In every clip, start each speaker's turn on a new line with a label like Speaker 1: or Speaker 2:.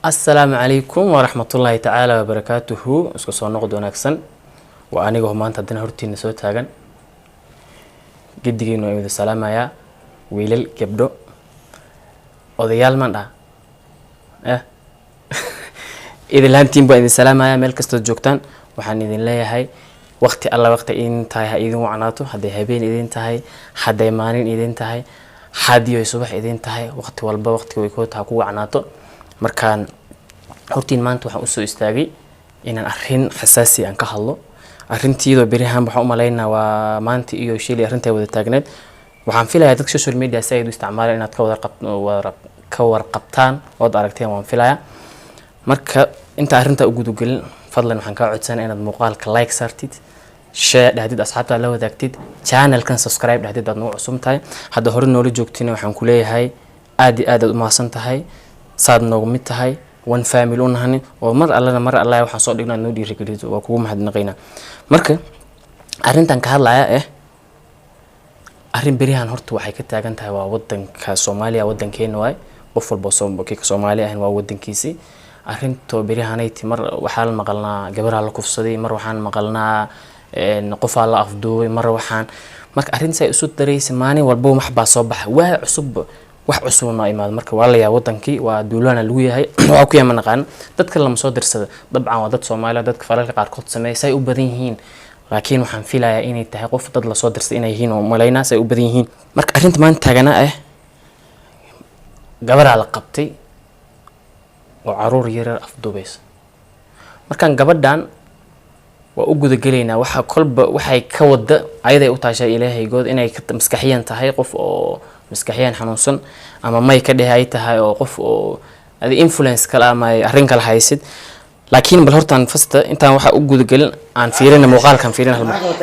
Speaker 1: السلام عليكم ورحمة الله تعالى وبركاته. اسكو سو نقد وناكسن وانيغو maanta hadana hortiina soo taagan gidigeenu ay wada salaamaya wiilal gabdho odayaal man idinlaantiin baa idin salaamaya meel kasta joogtaan waxaan idin leeyahay waqti alla waqti in tahay idin wacnaato haday habeen idin tahay haday maalin idin tahay hadiyo subax idin tahay waqti walba waqti way ku tahay ku wacnaato markaan hortiin maanta waxaan u soo istaagay inaan arrin xasaasi aan ka hadlo arrintiido barihaan waxaan u maleynaa waa maanta iyo shilay arrinta wada taagneed waxaan filayaa dadka social media ay u isticmaalaan inaad ka warqabtaan oo aragteen waan filayaa marka inta arrinta ugu gudugelin fadlan waxaan ka codsanayaa inaad muuqaalka like saartid share dhahdid asxaabta la wadaagtid channel-kan subscribe dhahdid aad noo cusub tahay hadda hore noola joogtiin waxaan ku leeyahay aad u maasan tahay saad noogu mid tahay one family unahani oo mar alla waxaan soo dhignaa noo dhiirigeliyo waa kugu mahadnaqaynaa marka arrintan ka hadlaya arrin barihaan horta waxay ka taagan tahay waa wadanka Soomaaliya wadankeena waay qof walba Soomaaliya ah waa wadankiisi arrinto barihaanayti mar waxaan maqalnaa gabar la kufsaday mar waxaan maqalnaa qof la afduubay mar waxaan marka arrin say isu dareysay maalin walba wax baa soo baxay waa cusub wax cusubna imaad marka waa la yaa wadankii waa duulana lagu yahay waa ku yaman qaan dadka lama soo dirsada dabcan waa dad Soomaaliya dadka falalka qaar kood sameeyay u badan yihiin laakiin waxaan filayaa inay tahay qof dad la soo dirsay inay yihiin oo maleynaa say u badan yihiin marka arrinta maanta taagana gabar la qabtay oo caruur yar afduubaysa markaan gabadhan waa u guda galeynaa waxa kolba waxay ka wada ayaday u taashay Ilaahaygood inay ka maskaxiyan tahay qof oo maskaxiyan xanuunsan ama may ka dhahay tahay oo qof oo adi influence kala ama arrin kala haysid laakiin bal hortaan fasta intaan waxa u guda galin aan fiirina muuqaalkan fiirina hal mar
Speaker 2: aniga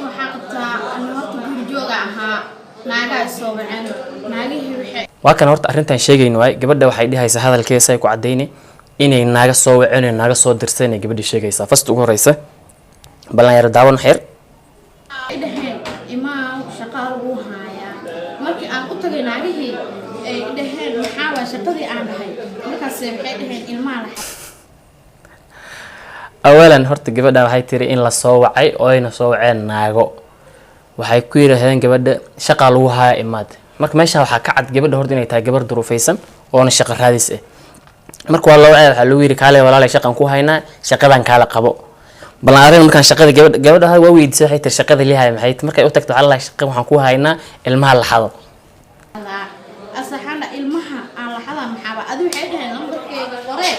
Speaker 2: waxaan qabtaa horta guri jooga ahaa naaga soo waceen naagihii waxay
Speaker 1: waa kan horta arrintan sheegayno way gabadha waxay dhihaysaa hadalkeesa ay ku cadeynay inay naaga soo waceen naaga soo dirtay inay gabadha sheegaysaa fast ugu horeysa balan yar daawan xeer
Speaker 2: markii aan u tagay naagihii ay dhaheen maxaa waa shaqadii aan dhahay markaas waxay dhaheen ilmaha la
Speaker 1: awalan horta gabadha waxay tiri in la soo wacay oo ayna soo waceen naago waxay ku yiraahdeen gabadha shaqa lagu hayaa imaad marka meesha waxa ka cad gabadha horta inay tahay gabar duruufaysan oo na shaqo raadis marka waa la wacay waxa lagu yiri kaale walaalay shaqan ku haynaa shaqadan kala qabo balan arrin markaan shaqada gabadha waa weydiisay waxay tir shaqada leeyahay maxay markay u tagto Allah shaqo waxaan ku haynaa ilmaha la xado
Speaker 2: asaxana ilmaha aan la xada maxaba adigu waxay dhahay numberkeega hore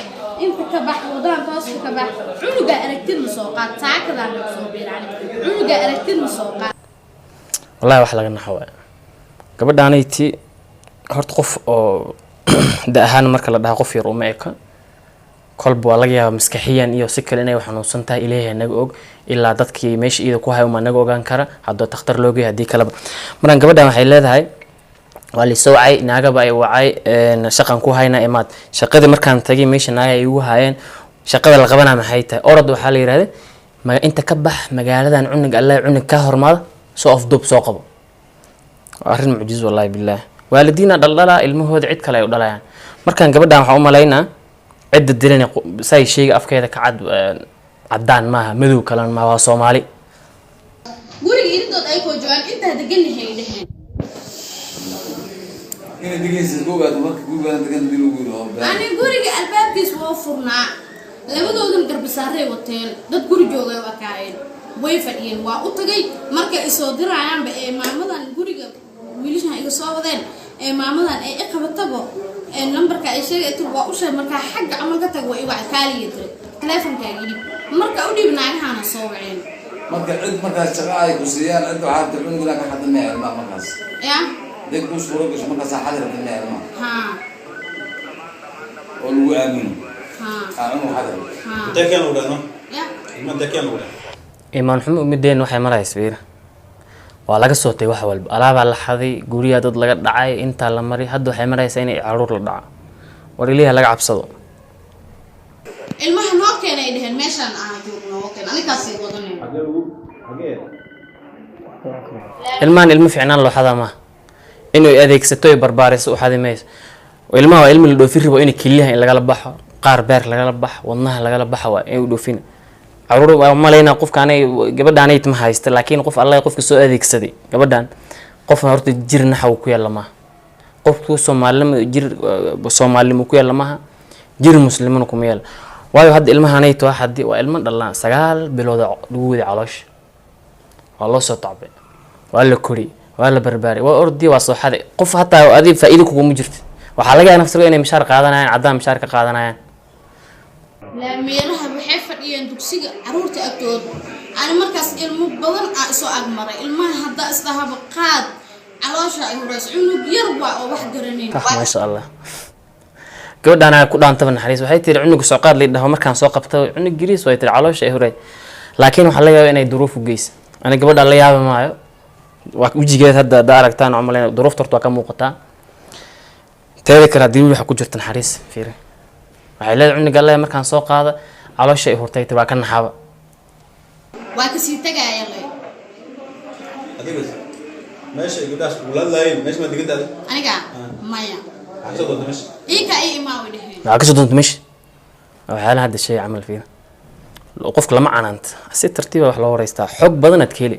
Speaker 2: inta ka bax wadaan toos ka bax cunuga aragtid ma soo qaad taakada ma soo biiraan cunuga aragtid ma soo qaad
Speaker 1: wallahi wax laga naxo gabadhaanayti horta qof oo daahan marka la dhaho qof yar uma eka kolba waa laga yaabaa maskaxiyan iyo si kale inay xanuunsan tahay Ilaahay naga og ilaa dadkii meesha iyada ku hayo ma naga ogaan kara haddii takhtar loo geeyo hadii kale maraan gabadhan waxay leedahay waa li soo wacay naagaba ay wacay shaqan ku hayna imaad shaqada markaan tagay meesha naaga ay ugu hayeen shaqada la qabana maxay tahay orad waxa la yiraahday ma inta ka bax magaaladan cunug Allah cunug ka hormaada soo afdub soo qabo arrin mujiz wallahi billah waalidiina dhaldhala ilmahooda cid kale ay u dhalayaan markaan gabadhan waxa u maleynaa عدة دلنا ساي شيء أفكار كعد عدان معها مذو كلام مع صومالي.
Speaker 2: قولي يريد أي كوجوان أنت هتجني هاي ده.
Speaker 3: هنا تجي سجوبة تجوبة تجني دلوقتي.
Speaker 2: أنا قولي الباب كيس وفرنا لما تقولون قرب سارة وتين ده قولي جوجا وكاين ويفرين وأوتجي مركز إصدار عام بمعمدان قولي ويليش هاي صوابين معمدان إقبضتبو النمبر كأشياء تبغى أوشة مركا حق عمل قتك وإيوه كالي يدري تلفون كاجي مركا أودي بناعها أنا صوبعين
Speaker 3: مركا عد مركا شقاي كوسيان عدوا عاد تقولون لك حد ما يعلم مركز
Speaker 2: يا
Speaker 3: ديك بوش فروقش مركز حد ما يعلم
Speaker 2: ها
Speaker 3: والو آمين
Speaker 2: ها
Speaker 3: آمين حد
Speaker 2: ها
Speaker 4: تكين ولا نو
Speaker 2: يا
Speaker 4: ما تكين ولا
Speaker 1: إيمان حمو مدين وحي مرة يسبير waa laga soo tay wax walba alaaba la xaday guriga dad laga dhacay inta la maray hadda waxay maraysaa inay caruur la dhaco war ilaahay laga cabsado
Speaker 2: ilmaha noo keenay dhaheen meeshan aan joogno keen aniga kaasi wadanay ilmahan
Speaker 1: ilmo fiicnaan loo xadaa ma inuu adeegsato barbaaris u xadimeys ilmaha waa ilmi la dhoofin rabo in keliyaha in lagala baxo qaar beer lagala baxo wadnaha lagala baxo waa in uu dhoofin caruur waa maleena qofka anay gabadhaan ay ma haysta laakiin qof Allah qofka soo adeegsaday gabadhaan qof horta jirna xaw ku yeelama qofku Soomaalimu ku yeelama jir muslimin ku meel waayo hadda ilmaha anay too hadii waa ilmo dhalaan 9 bilood lagu wada caloosh waa loo soo tacbay waa la kori waa la barbaari waa ordi waa soo xaday qof hataa adii faa'iido kugu ma jirto waxa laga yaabaa nafsiga inay mishaar qaadanayaan cadaan mishaar ka qaadanayaan
Speaker 2: la meelaha waxay fadhiyeen dugsiga caruurta agtood aan markaas ilmo badan ah soo agmaray ilmaha hadda isdahaba qaad caloosha ay horeys cunug yar waa oo wax garaneen
Speaker 1: ma sha Allah gabadhana ku dhaantaba naxariis waxay tiri cunug soo qaad leedahay markaan soo qabto cunug giriis way tiri caloosha ay horeey laakiin waxa laga yaabaa inay duruuf u geyso ana gabadha la yaabo maayo waa ujigeed hadda aragtaan umaleyn duruufta horta ka muuqata teeda kala diin waxa ku jirta naxariis fiir waxay leedahay cunug Allah markaan soo qaado caloosha ay hortay waa ka naxaba
Speaker 2: waa ka sii tagaya lay
Speaker 4: adiga meesha gabadhaas ula laayeen meesha ma digada
Speaker 2: aniga maya
Speaker 4: soo doonto meesha
Speaker 2: ika ay imaa wadaheen
Speaker 1: waa ka soo doonto meesha waxa hada shay amal fiir qofka lama canaanta si tartiib ah wax loo wareystaa xog badan aad keeli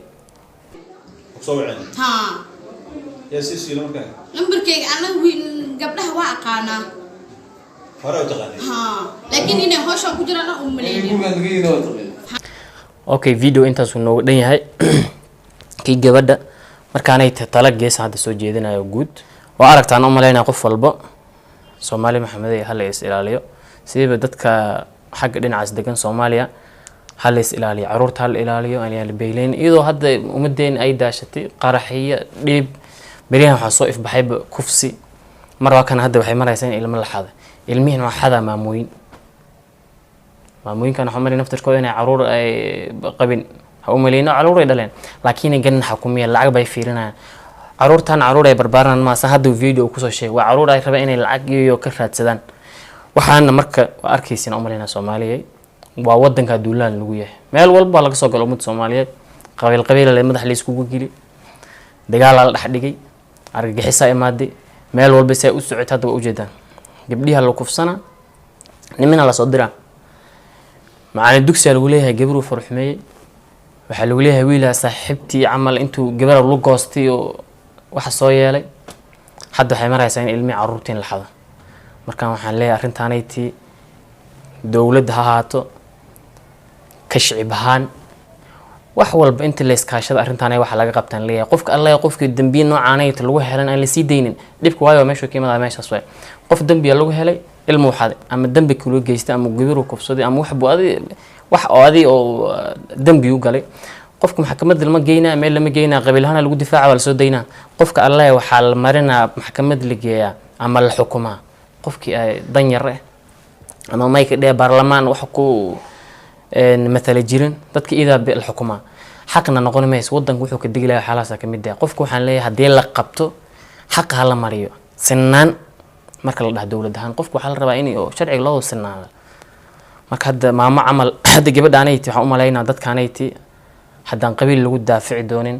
Speaker 4: soo waceen
Speaker 2: ha
Speaker 4: ya si markaa
Speaker 2: lambarkayga anagu gabdhaha waa aqaana
Speaker 4: hore u taqaanay
Speaker 2: ha laakiin inay hawsha ku jiraan oo maleeyay
Speaker 1: okay video intaas uu noogu dhan yahay ki gabadha markaanay tala gees hadda soo jeedinayo guud waa aragtaan oo maleynaa qof walba Soomaali Maxamed ay hal is ilaaliyo sidaba dadka xagga dhinacaas degan Soomaaliya hal is ilaaliyo caruurta hal ilaaliyo aan yaal beeleen iyadoo hadda umadeen ay daashatay qaraxiya dhib bariyaha waxa soo ifbaxay kufsi mar waa kan hadda waxay maraysan ilmo la xaday ilmihiina waa xada maamoyinkan waxa maray naftirkooda inay caruur ay qabin ha u maleeyna caruur ay dhaleen laakiin gan xukumiye lacag bay fiirinayaan caruurtan caruur ay barbaaran ma san hadda video ku soo sheegay waa caruur ay rabaan inay lacag iyo ka raadsadaan waxaana marka arkaysin u maleeyna Soomaaliyeed waa wadanka duulaan lagu yahay meel walba laga soo galo umad Soomaaliyeed qabiil la madax la isku gili dagaal la dhax dhigay argagixisa imaaday meel walba say u socotay hadda u jeedaan gabdhiha la kufsana nimina la soo diraa macaan dugsiga lagu leeyahay gabru farxmeey waxa lagu leeyahay wiilaa saaxiibtii amal intuu gabar lu goostay oo waxa soo yeelay hadda waxay maraysaa in ilmi caruurtiin la xado markaan waxaan leeyahay arintaanayti dawladda ha haato ka shicibahan wax walba inta la iskaashada arintaanay waxa laga qabtaan leeyahay qofka Allah qofkii dambiye noocaanayta lagu helan aan la sii deynin dibka waayo meesha kiimada meeshaas way qof dambiye lagu helay ilmu xad ama dambi kulu geystay ama gabar kufsaday ama wax buadi wax oo dambi u galay qofka maxkamadda lama geeyna meel lama geeyna qabiilahana lagu difaaca wala soo deynaa qofka Allah waxa la marina maxkamad la geeyaa ama la xukuma qofkii ay dan yar ama ma ka baarlamaan wax ku مثلا جيران dadka ida bil xukuma xaqna noqon mees wadanku wuxuu ka digilaa xalaasa kamid ah qofku waxaan leeyahay hadii la qabto xaq hala mariyo sinaan marka la dhax dawladahan qofku waxa la rabaa in uu sharci loo sinaado marka hadda maamo amal hadda gabadhaanayti waxa u maleynaa dadkaanayti haddaan qabiil lagu daafici doonin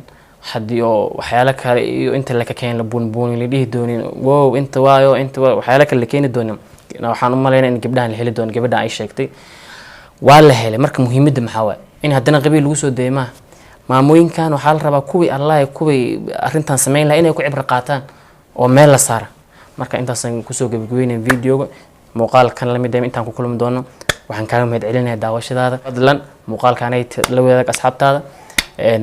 Speaker 1: hadii oo waxyaalo kale iyo inta la ka keen la buunbuun la dhihi doonin wow inta waayo inta waxyaalo kale la keeni doonin waxaan u maleynaa in gabdhahan la heli doon gabadha ay sheegtay waa la helay marka muhiimadda maxaa waa in haddana qabiil lagu soo deeymaa maamooyinkan waxa la rabaa kuwii Allah kuwii arintan sameyn lahayn inay ku cibra qaataan oo meel la saar marka intaasan ku soo gabagabeynay videoga muuqaalkan la mid ah intaan ku kulmi doono waxaan kaaga mahad celinayaa daawashadaada fadlan muuqaalkan ay la wadaag asxaabtaada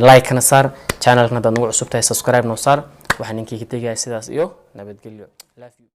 Speaker 1: like kana saar channelkana dad nagu cusub tahay subscribe noo saar waxaan ninkii ka tagay sidaas iyo nabadgelyo love you